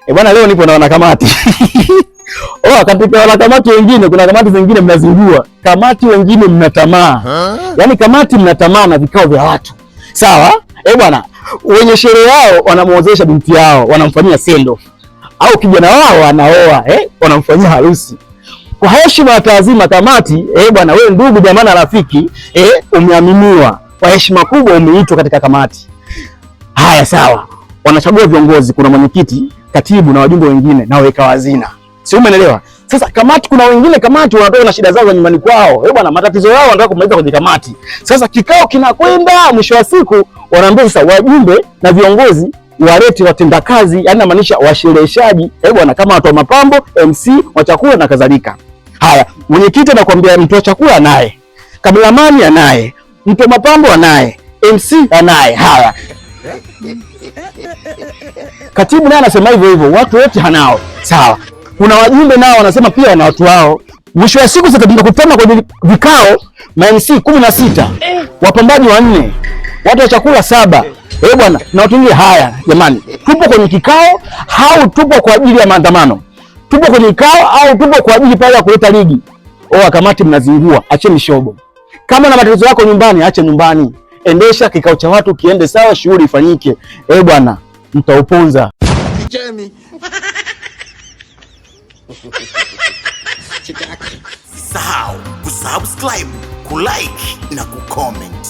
Bwana, leo nipo na wanakamati. Katika wanakamati wengine kuna kamati zingine mnazingua. Kamati wengine mna tamaa. Yaani kamati mna tamaa na vikao vya watu. Sawa? Bwana, wenye sherehe yao wanamuozesha binti yao, wanamfanyia sendo. Au kijana wao anaoa, wanamfanyia harusi. Kwa heshima ya taazima kamati, bwana, wewe ndugu jamaa na rafiki, umeaminiwa. Kwa heshima kubwa umeitwa katika kamati. Haya, sawa. Wanachagua viongozi, kuna mwenyekiti, katibu na wajumbe wengine na waweka hazina. Si umeelewa? Sasa kamati, kuna wengine kamati wanatoka na shida zao za nyumbani kwao. Bwana, matatizo yao wanataka kumaliza kwenye kamati. Sasa kikao kinakwenda, mwisho wa siku wanaambia sasa wajumbe na viongozi walete watendakazi, yani maanisha washereheshaji, bwana, kama watu wa mapambo, MC wa chakula na kadhalika. Haya, mwenyekiti anakuambia mtu wa chakula naye, kameramani anaye, mtu wa mapambo anaye, MC anaye. Haya, katibu naye anasema hivyo hivyo, watu wote hanao. Sawa. Kuna wajumbe nao wanasema pia wana watu wao. Mwisho wa siku sasa tunakutana kwenye vikao ma MC 16, wapambaji 4, watu wa chakula 7. Bwana, na watu wengine. Haya jamani, tupo kwenye kikao au tupo kwa ajili ya maandamano? Tupo kwenye kikao au tupo kwa ajili pale ya kuleta ligi? Kamati mnazingua, acheni shobo. Kama na matatizo yako nyumbani, acha nyumbani. Endesha kikao cha watu kiende sawa, shughuli ifanyike. Bwana, mtauponza. Sahau kusubscribe, kulike na kucomment.